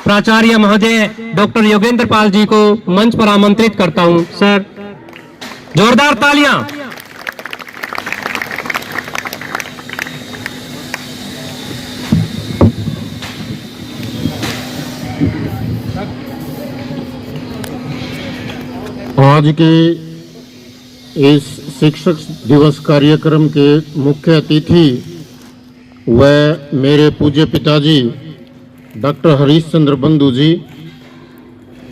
प्राचार्य महोदय डॉक्टर योगेंद्र पाल जी को मंच पर आमंत्रित करता हूं। सर, जोरदार तालियां। आज के इस शिक्षक दिवस कार्यक्रम के मुख्य अतिथि व मेरे पूज्य पिताजी डॉक्टर हरीश चंद्र बंधु जी,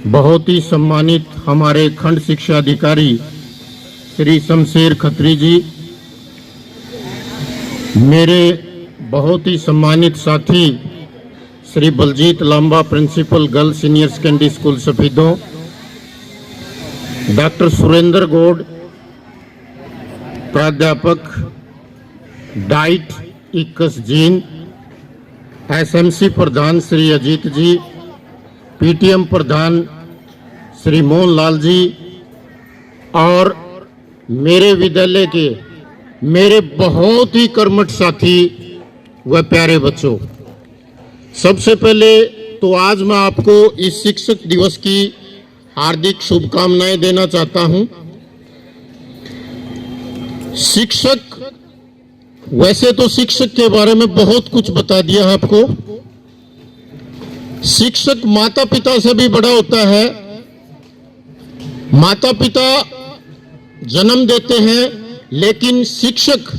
बहुत ही सम्मानित हमारे खंड शिक्षा अधिकारी श्री शमशेर खत्री जी, मेरे बहुत ही सम्मानित साथी Shri Baljeet Lamba, principal girls senior secondary school Safidon, doctor Surendra Gaur, प्राध्यापक डाइट इक्कस जीन, एसएमसी प्रधान श्री अजीत जी, पीटीएम प्रधान श्री मोहन लाल जी और मेरे विद्यालय के मेरे बहुत ही कर्मठ साथी व प्यारे बच्चों, सबसे पहले तो आज मैं आपको इस शिक्षक दिवस की हार्दिक शुभकामनाएं देना चाहता हूं। शिक्षक, वैसे तो शिक्षक के बारे में बहुत कुछ बता दिया है आपको। शिक्षक माता पिता से भी बड़ा होता है। माता पिता जन्म देते हैं, लेकिन शिक्षक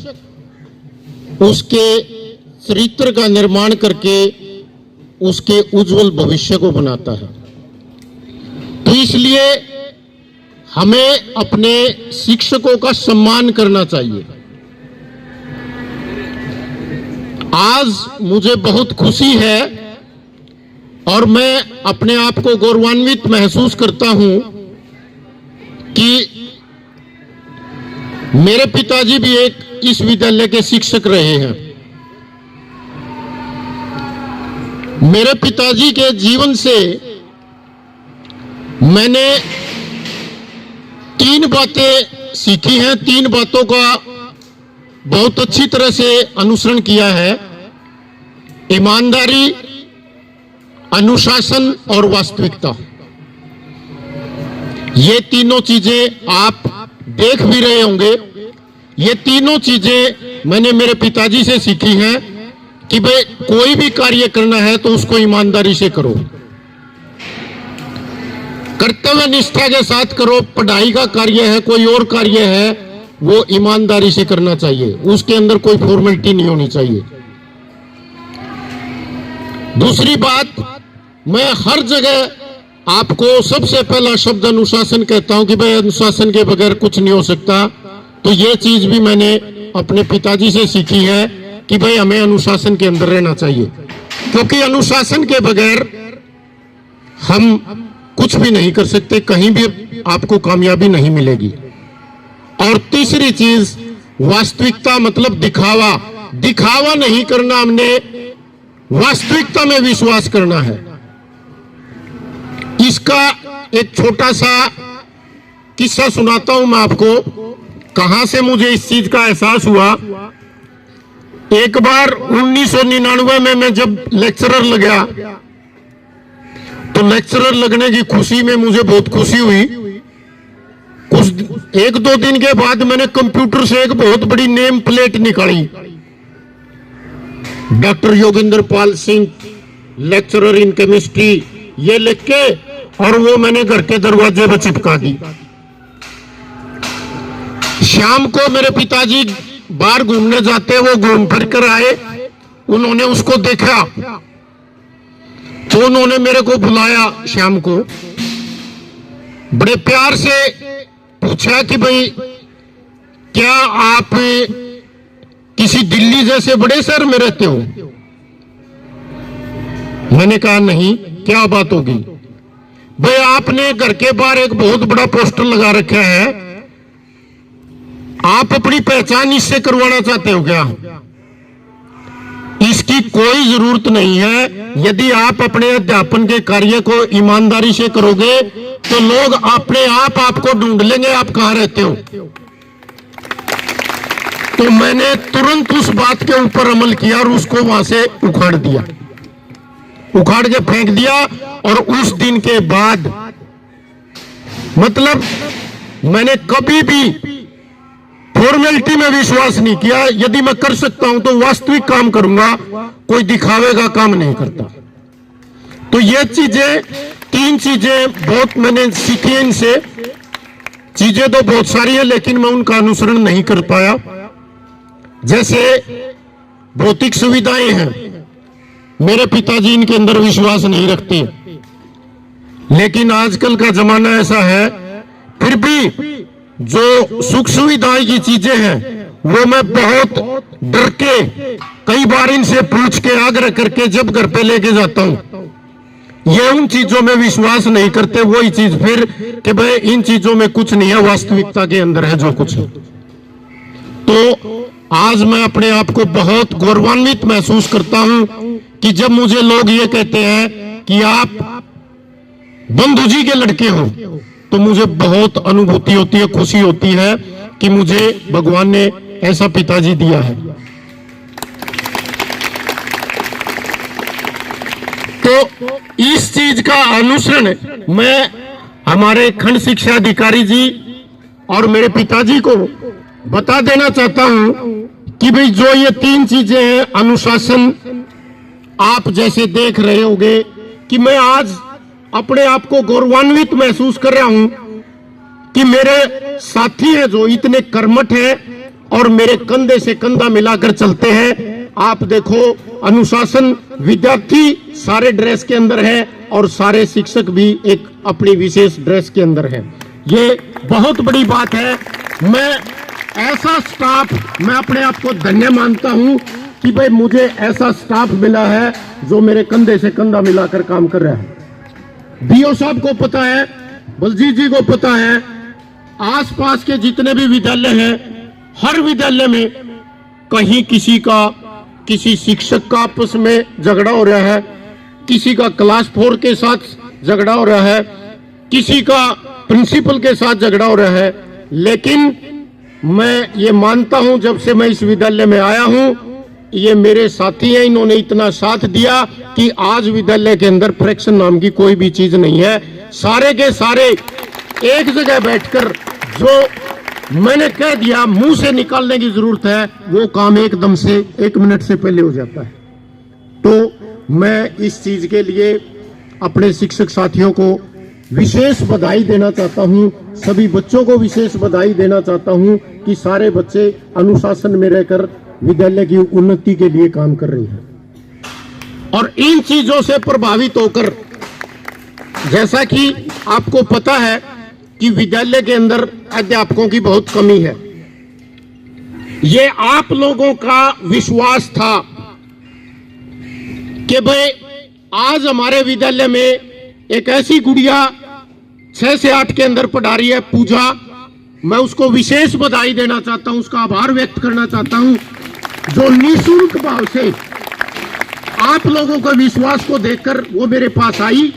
उसके चरित्र का निर्माण करके उसके उज्जवल भविष्य को बनाता है। तो इसलिए हमें अपने शिक्षकों का सम्मान करना चाहिए। आज मुझे बहुत खुशी है और मैं अपने आप को गौरवान्वित महसूस करता हूं कि मेरे पिताजी भी एक इस विद्यालय के शिक्षक रहे हैं। मेरे पिताजी के जीवन से मैंने 3 बातें सीखी हैं। 3 बातों का बहुत अच्छी तरह से अनुसरण किया है। ईमानदारी, अनुशासन और वास्तविकता। ये तीनों चीजें आप देख भी रहे होंगे। ये तीनों चीजें मैंने मेरे पिताजी से सीखी हैं कि भाई कोई भी कार्य करना है तो उसको ईमानदारी से करो, कर्तव्य निष्ठा के साथ करो। पढ़ाई का कार्य है, कोई और कार्य है, वो ईमानदारी से करना चाहिए, उसके अंदर कोई फॉर्मेलिटी नहीं होनी चाहिए। दूसरी बात, मैं हर जगह आपको सबसे पहला शब्द अनुशासन कहता हूं कि भाई अनुशासन के बगैर कुछ नहीं हो सकता। तो ये चीज भी मैंने अपने पिताजी से सीखी है कि भाई हमें अनुशासन के अंदर रहना चाहिए, क्योंकि अनुशासन के बगैर हम कुछ भी नहीं कर सकते, कहीं भी आपको कामयाबी नहीं मिलेगी। और तीसरी चीज वास्तविकता, मतलब दिखावा। दिखावा नहीं करना, हमने वास्तविकता में विश्वास करना है। इसका एक छोटा सा किस्सा सुनाता हूं मैं आपको, कहां से मुझे इस चीज का एहसास हुआ। एक बार 1999 में मैं जब लेक्चरर लगा, तो लेक्चरर लगने की खुशी में मुझे बहुत खुशी हुई। कुछ 1-2 दिन के बाद मैंने कंप्यूटर से एक बहुत बड़ी नेम प्लेट निकाली, doctor Yogendra Pal Singh, lecturer in chemistry, ये लिख के, और वो मैंने घर के दरवाजे पर चिपका दी। शाम को मेरे पिताजी बाहर घूमने जाते, वो घूम फिर कर आए, उन्होंने उसको देखा तो उन्होंने मेरे को बुलाया शाम को, बड़े प्यार से पूछा कि भाई क्या आप किसी दिल्ली जैसे बड़े शहर में रहते हो? मैंने कहा नहीं, क्या बात होगी? भाई आपने घर के बाहर एक बहुत बड़ा पोस्टर लगा रखा है, आप अपनी पहचान इससे करवाना चाहते हो क्या? इसकी कोई जरूरत नहीं है। यदि आप अपने अध्यापन के कार्य को ईमानदारी से करोगे तो लोग अपने आप आपको ढूंढ लेंगे आप कहां रहते हो। तो मैंने तुरंत उस बात के ऊपर अमल किया और उसको वहां से उखाड़ दिया। उखाड़ के फेंक दिया। और उस दिन के बाद मतलब मैंने कभी भी फॉर्मेलिटी में विश्वास नहीं किया। यदि मैं कर सकता हूं तो वास्तविक काम करूंगा, कोई दिखावे का काम नहीं करता। तो ये चीजें, 3 चीजें बहुत मैंने सीखी इनसे। चीजें तो बहुत सारी है लेकिन मैं उनका अनुसरण नहीं कर पाया। जैसे भौतिक सुविधाएं हैं, मेरे पिताजी इनके अंदर विश्वास नहीं रखते, लेकिन आजकल का जमाना ऐसा है, फिर भी जो सुख सुविधाएं की चीजें हैं वो मैं बहुत डर के कई बार इनसे पूछ के आग्रह करके जब घर पे लेके जाता हूं, ये उन चीजों में विश्वास नहीं करते। वही चीज फिर कि भाई इन चीजों में कुछ नहीं है, वास्तविकता के अंदर है जो कुछ है। तो आज मैं अपने आप को बहुत गौरवान्वित महसूस करता हूं कि जब मुझे लोग ये कहते हैं कि आप बंधु जी के लड़के हो, तो मुझे बहुत अनुभूति होती है, खुशी होती है कि मुझे भगवान ने ऐसा पिताजी दिया है। तो इस चीज का अनुसरण मैं हमारे खंड शिक्षा अधिकारी जी और मेरे पिताजी को बता देना चाहता हूं कि भाई जो ये 3 चीजें हैं, अनुशासन, आप जैसे देख रहे होंगे कि मैं आज अपने आप को गौरवान्वित महसूस कर रहा हूं कि मेरे साथी हैं जो इतने कर्मठ हैं और मेरे कंधे से कंधा मिलाकर चलते हैं। आप देखो, अनुशासन, विद्यार्थी सारे ड्रेस के अंदर है और सारे शिक्षक भी एक अपनी विशेष ड्रेस के अंदर है। ये बहुत बड़ी बात है। मैं ऐसा स्टाफ, मैं अपने आप को धन्य मानता हूं कि भाई मुझे ऐसा स्टाफ मिला है जो मेरे कंधे से कंधा मिलाकर काम कर रहा है। बीओ साहब को पता है, बलजीत जी को पता है, आसपास के जितने भी विद्यालय हैं, हर विद्यालय में कहीं किसी शिक्षक का आपस में झगड़ा हो रहा है, किसी का क्लास 4 के साथ झगड़ा हो रहा है, किसी का प्रिंसिपल के साथ झगड़ा हो रहा है। लेकिन मैं ये मानता हूं, जब से मैं इस विद्यालय में आया हूं, ये मेरे साथी हैं, इन्होंने इतना साथ दिया कि आज विद्यालय के अंदर फ्रैक्शन नाम की कोई भी चीज नहीं है। सारे के सारे एक जगह बैठकर जो मैंने कह दिया, मुंह से निकालने की जरूरत है, वो काम एकदम से 1 मिनट से पहले हो जाता है। तो मैं इस चीज के लिए अपने शिक्षक साथियों को विशेष बधाई देना चाहता हूं, सभी बच्चों को विशेष बधाई देना चाहता हूं कि सारे बच्चे अनुशासन में रहकर विद्यालय की उन्नति के लिए काम कर रहे हैं। और इन चीजों से प्रभावित होकर, जैसा कि आपको पता है कि विद्यालय के अंदर अध्यापकों की बहुत कमी है, ये आप लोगों का विश्वास था कि भाई आज हमारे विद्यालय में एक ऐसी गुड़िया 6 से 8 के अंदर पढ़ा रही है, पूजा। मैं उसको विशेष बधाई देना चाहता हूं, उसका आभार व्यक्त करना चाहता हूं, जो निःशुल्क भाव से आप लोगों के विश्वास को देखकर वो मेरे पास आई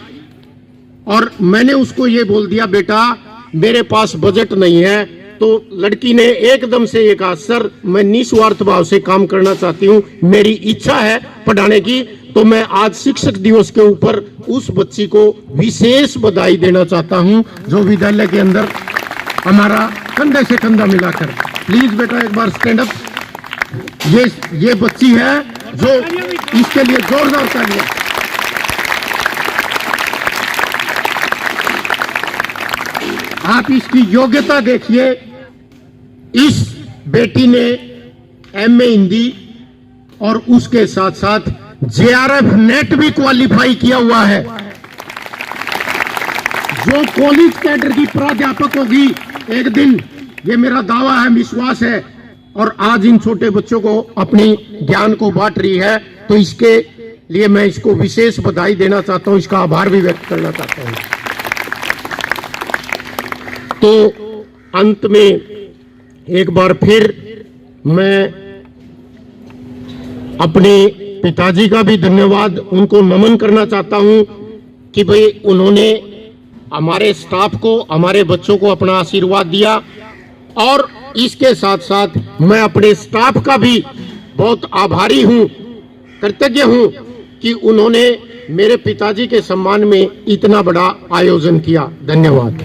और मैंने उसको ये बोल दिया, बेटा मेरे पास बजट नहीं है। तो लड़की ने एकदम से ये कहा, सर मैं निस्वार्थ भाव से काम करना चाहती हूँ, मेरी इच्छा है पढ़ाने की। तो मैं आज शिक्षक दिवस के ऊपर उस बच्ची को विशेष बधाई देना चाहता हूँ जो विद्यालय के अंदर हमारा कंधे से कंधा मिलाकर। प्लीज बेटा एक बार स्टैंड अप। ये बच्ची है जो, इसके लिए जोरदार तालियां। आप इसकी योग्यता देखिए। इस बेटी ने एमए हिंदी और उसके साथ साथ जेआरएफ नेट भी क्वालिफाई किया हुआ है। जो कॉलेज कैडर की प्राध्यापक होगी एक दिन, ये मेरा दावा है, विश्वास है। और आज इन छोटे बच्चों को अपनी ज्ञान को बांट रही है, तो इसके लिए मैं इसको विशेष बधाई देना चाहता हूं, इसका आभार भी व्यक्त करना चाहता हूं। तो अंत में एक बार फिर मैं अपने पिताजी का भी धन्यवाद, उनको नमन करना चाहता हूं कि भाई उन्होंने हमारे स्टाफ को, हमारे बच्चों को अपना आशीर्वाद दिया। और इसके साथ साथ मैं अपने स्टाफ का भी बहुत आभारी हूं, कृतज्ञ हूं कि उन्होंने मेरे पिताजी के सम्मान में इतना बड़ा आयोजन किया। धन्यवाद।